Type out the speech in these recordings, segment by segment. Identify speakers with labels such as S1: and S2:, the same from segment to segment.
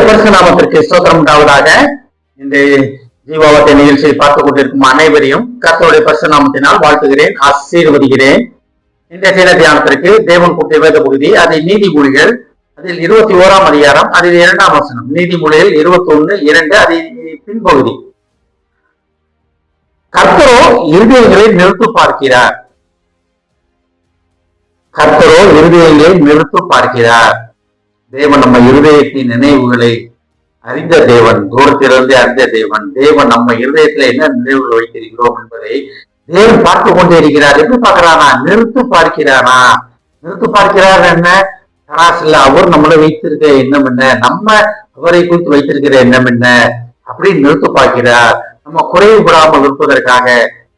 S1: பரிசு நாமத்திற்கு ஸ்தோத்திரம் உண்டாவதாக. இந்த ஜீவாவத்தை நிகழ்ச்சியை பார்த்துக் கொண்டிருக்கும் அனைவரையும் கர்த்தருடைய பரிசு நாமத்தினால் வாழ்த்துகிறேன், ஆசீர்வதிக்கிறேன். இன்றைய செய்த தியானத்திற்கு தேவன் கூட்டிய வேத பகுதி, அதில் நீதிமொழிகள், அதில் 21ஆம் அதிகாரம், அதில் 2ஆம் வசனம். நீதிமொழிகள் 21:2 அதில் பின்பகுதி. கர்த்தரோ இருதயங்களை நிறுத்து பார்க்கிறார். கர்த்தரோ இருதயங்களை நிறுத்து பார்க்கிறார். தேவன் நம்ம இருதயத்தின் நினைவுகளை அறிந்த தேவன், தூரத்திலிருந்து அறிந்த தேவன். தேவன் நம்ம இருதயத்துல என்ன நினைவுகள் வைத்திருக்கிறோம் என்பதை தேவன் பார்த்து கொண்டே இருக்கிறார். எப்படி பார்க்கிறானா? நிறுத்து பார்க்கிறானா? நிறுத்து பார்க்கிறார் என்ன? தராசில் அவர் நம்மளை வைத்திருக்க எண்ணம் என்ன, நம்ம அவரை குறித்து வைத்திருக்கிற எண்ணம் என்ன, அப்படின்னு நிறுத்து பார்க்கிறார். நம்ம குறைவுபடாமல் இருப்பதற்காக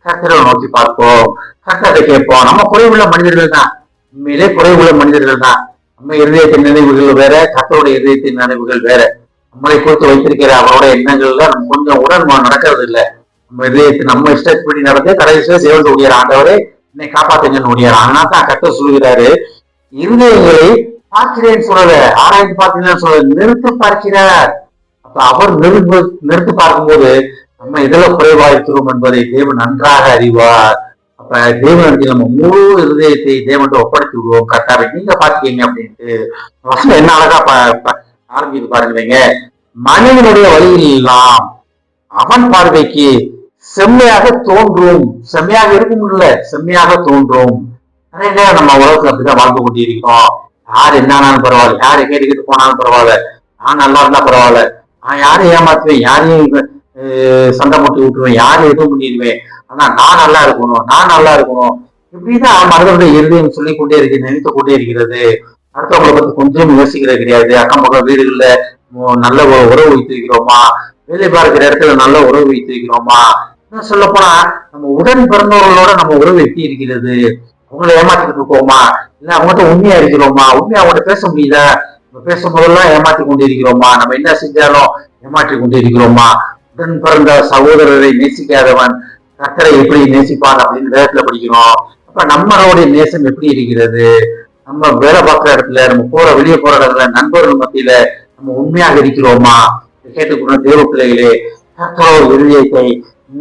S1: கர்த்தரை நோக்கி பார்ப்போம், கர்த்தரை கேட்போம். நம்ம குறைவுள்ள மனிதர்கள் தான், உண்மையிலே குறைவுள்ள மனிதர்கள் தான். நம்ம இருதயத்தின் நினைவுகள் வேற, கர்த்தருடைய இதயத்தின் நினைவுகள் வேற. நம்மளை குறித்து வைத்திருக்கிற அவரோட எண்ணங்கள்ல நம்ம கொஞ்சம் உடன் நடக்கிறது இல்லை. நம்ம இதயத்தை நம்ம இஷ்டப்படி நடந்து கடைசியில தேவன் ஓடியார், ஆண்டவரே என்னை காப்பாத்துங்கன்னு ஓடியார். ஆனா தான் கர்த்தர் சொல்லுகிறாரு, இருதயங்களை பார்க்கிறேன்னு சொல்லல, ஆராய்ந்து பார்த்தீங்கன்னு சொல்ல, நிறுத்து பார்க்கிறார். அப்ப அவர் நிறுத்து பார்க்கும்போது நம்ம இதுல குறைவாயிருக்கிறோம் என்பதை தேவன் நன்றாக அறிவார். அப்ப தேவனுக்கு நம்ம முழு இருதயத்தை தேவன் ஒப்படைத்து விடுவோம். கர்த்தாவை நீங்க பாத்துக்கீங்க அப்படின்ட்டு வசனம் என்ன அழகா ஆரம்பித்து பாருங்க. மனிதனுடைய வழியில் எல்லாம் அவன் பார்வைக்கு செம்மையாக தோன்றும். செம்மையாக இருக்கும் இல்ல, செம்மையாக தோன்றும். நிறைய நம்ம உலகத்துல அப்படிதான் வாழ்ந்து கொண்டிருக்கோம். யார் என்னாலும் பரவாயில்ல, யாரை கேட்டுக்கிட்டு போனாலும் பரவாயில்ல, நான் நல்லா இருந்தா பரவாயில்ல, நான் யாரையும் ஏமாத்துவேன், யாரையும் சண்டை போட்டு விட்டுருவேன், யாரும் எதுவும் பண்ணிடுவேன், ஆனா நான் நல்லா இருக்கணும், நான் நல்லா இருக்கணும். இப்படிதான் மனிதனுடைய இருதயம் சொல்லிக் கொண்டே இருக்கு, நினைத்து கொண்டே இருக்கிறது. அடுத்தவங்களை பத்தி கொஞ்சம் யோசிக்கிறது கிடையாது. அக்கம் பக்கம் வீடுகள்ல நல்ல உறவு வைத்திருக்கிறோமா, வேலை பார்க்கிற இடத்துல நல்ல உறவு வைத்திருக்கிறோமா, சொல்ல போனா நம்ம உடன் பிறந்தவர்களோட நம்ம உறவு எப்படி இருக்கிறது, அவங்களை ஏமாத்திட்டு இருக்கோமா, இல்ல அவங்ககிட்ட உண்மையா இருக்கிறோமா, உண்மையா அவங்கள்ட்ட பேச முடியுதா, பேசும் போதெல்லாம் ஏமாற்றி கொண்டு இருக்கிறோமா, நம்ம என்ன செஞ்சாலும் ஏமாற்றி கொண்டு இருக்கிறோமா. உடன் பிறந்த சகோதரரை நேசிக்காதவன் கர்த்தரை எப்படி நேசிப்பான் அப்படின்னு வேதத்துல படிக்கிறோம். அப்ப நம்மளுடைய நேசம் எப்படி இருக்கிறது? நம்ம வேலை பார்க்குற இடத்துல, நம்ம வெளியே போற இடத்துல, நண்பர்கள் மத்தியில நம்ம உண்மையாக இருக்கிறோமா? கேட்டுக்கொண்ட தேவ பிள்ளைகளே, கர்த்தரோட இருதயத்தை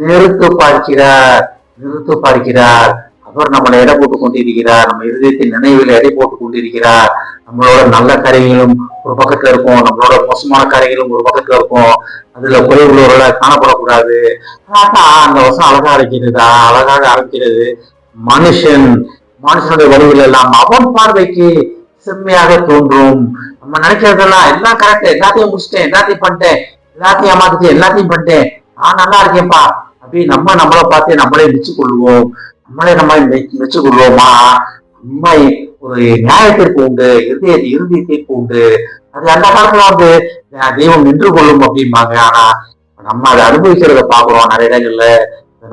S1: நிறுத்து பார்க்கிறார், நிறுத்து பார்க்கிறார். அவர் நம்மளை எடை போட்டுக் கொண்டிருக்கிறார், நம்ம இருதயத்தின் நினைவுகளை எடை போட்டுக் கொண்டிருக்கிறார். நம்மளோட நல்ல காரியங்களும் ஒரு பக்கத்துல இருக்கும், நம்மளோட மோசமான காரியங்களும் ஒரு பக்கத்துல இருக்கும். அதுல குறைவுள்ளவர்கள காணப்படக்கூடாது. அந்த வருஷம் அழகா அழைக்கிறது. மனுஷனுடைய வழிகள் எல்லாம் அவன் பார்வைக்கு செம்மையாக தோன்றும். நம்ம நினைக்கிறதெல்லாம் எல்லாம் கரெக்ட், எல்லாத்தையும் முடிச்சிட்டேன், எல்லாத்தையும் பண்ணிட்டேன், எல்லாத்தையும் ஏமாத்திட்டேன், எல்லாத்தையும் பண்ணிட்டேன், நான் நல்லா இருக்கேன்ப்பா அப்படி நம்மளை பார்த்து நம்மளே மெச்சு கொள்வோம். நம்ம மெச்சு கொள்வோமா? உண்மை ஒரு நியாயத்திற்கு உண்டு, இறுதி தீர்ப்பு உண்டு. அது அந்த காலத்துல தெய்வம் நின்று கொள்ளும் அப்படிம்பாங்க. ஆனா நம்ம அதை அனுபவிக்கிறத பாக்குறோம் நிறைய இடங்கள்ல.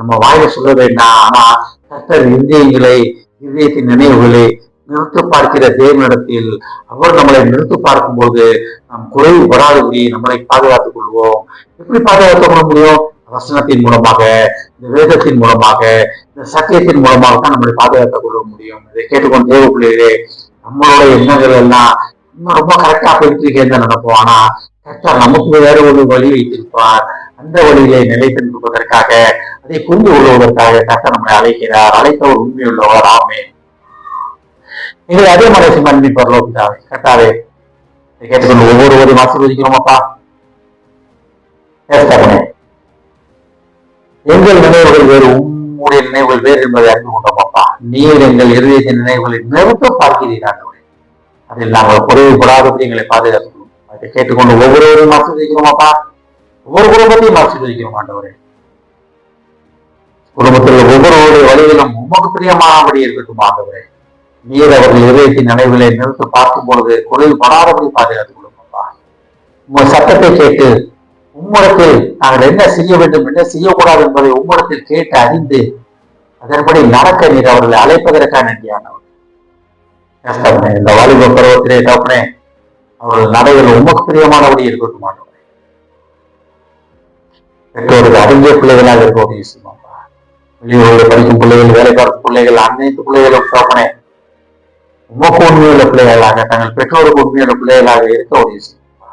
S1: நம்ம வாயில சொல்ல வேண்டாம். ஆனா கர்த்தர் இதயத்தின் நினைவுகளை நிறுத்து பார்க்கிற தேவனிடத்தில் அவர் நம்மளை நிறுத்து பார்க்கும் போது நாம் குறைவு வராதபடி நம்மளை பாதுகாத்துக் கொள்வோம். எப்படி பாதுகாத்துக் கொள்ள முடியும்? வசனத்தின் மூலமாக, இந்த வேதத்தின் மூலமாக, இந்த சத்தியத்தின் மூலமாக தான் நம்மளை பாதுகாத்துக் கொள்ள முடியும். இதை கேட்டுக்கொண்டு தேவ பிள்ளைகளே, நம்மளோட எண்ணங்கள் எல்லாம் இன்னும் ரொம்ப கரெக்டா போயிட்டு இருக்கேன்னு நினைப்போம். ஆனா கரெக்டா நமக்கு வேற ஒரு வழி வைத்திருப்பார். அந்த வழியிலே நிலைத்திருப்பதற்காக, அதை புரிந்து கொள்வதற்காக கர்த்தர் நம்மளை அழைக்கிறார். அழைத்தவர் உண்மையுள்ளவர். ஆமே. எங்களை அதே மாதிரி சிம்மி பரலோகிதாவே, கர்த்தாவே கேட்டுக்கொண்டு ஒவ்வொரு ஆசீர்வதிக்கிறோமப்பா. எங்கள் நினைவுகள் வேறு, உங்களுடைய நினைவுகள் வேறு என்பதை அறிந்து கொண்டோமப்பா. நீர் எங்கள் இருதயத்தின் நினைவுகளை நிறுத்த பார்க்கிறீர்கள். அதில் நாங்கள் குறைவுபடாதபடி எங்களை பாதுகாத்துக்கணும். அதை கேட்டுக்கொண்டு ஒவ்வொருவரையும் ஆசீர்வதிக்கிறோமப்பா. ஒவ்வொரு குடும்பத்தையும் ஆசீர்வதிக்கிறோம் ஆண்டவரே. குடும்பத்தில் ஒவ்வொருவருடைய வழியிலும் உமக்கு பிரியமானபடி இருக்கட்டும் ஆண்டவரே. நீர் அவர்கள் இதயத்தின் நினைவுகளை நிறுத்த பார்க்கும் பொழுது குறைவுபடாதபடி பாதுகாத்துக் கொள்ளுங்கப்பா. உங்கள் சட்டத்தை கேட்டு உம்மிடத்தில் நாங்கள் என்ன செய்ய வேண்டும், என்ன செய்யக்கூடாது என்பதை உம்மிடத்தில் கேட்டு அறிந்து அதன்படி நடக்க நீர் அவர்களை அழைப்பதற்கான நன்றியானவர். இந்த வாலிப பருவத்திலே தகப்பனே, அவர்கள் நடைகள் உமக்கு பிரியமானபடி இருக்கட்டும் ஆண்டவரே. பெற்றோருக்கு அறிஞ்ச பிள்ளைகளாக இருக்க உதவி செய்வாப்பா. வெளியூரில் படிக்கும் பிள்ளைகள், வேலை பார்க்கும் பிள்ளைகள், அனைத்து பிள்ளைகளும் தகப்பனே உமக்கு உண்மையுள்ள பிள்ளைகளாக, தங்கள் பெற்றோருக்கு உண்மையுள்ள பிள்ளைகளாக இருக்க உதவி செய்வாப்பா.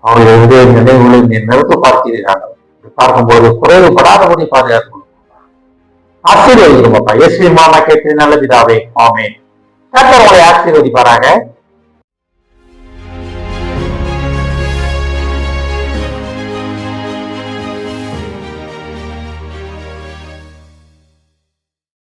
S1: அவருடைய உதய நினைவுகளை நீ நிறுத்த பார்க்கிறீர்கள். பார்க்கும்போது குறைவுபடாதபடி பாதுகாக்கணும். ஆசீர்வதிக்கிறோம் அப்பா. இயேசுவின் மூலமா கேட்டு நல்ல பிதாவே, ஆமென். கர்த்தர் உங்களை ஆசீர்வதிப்பாராக.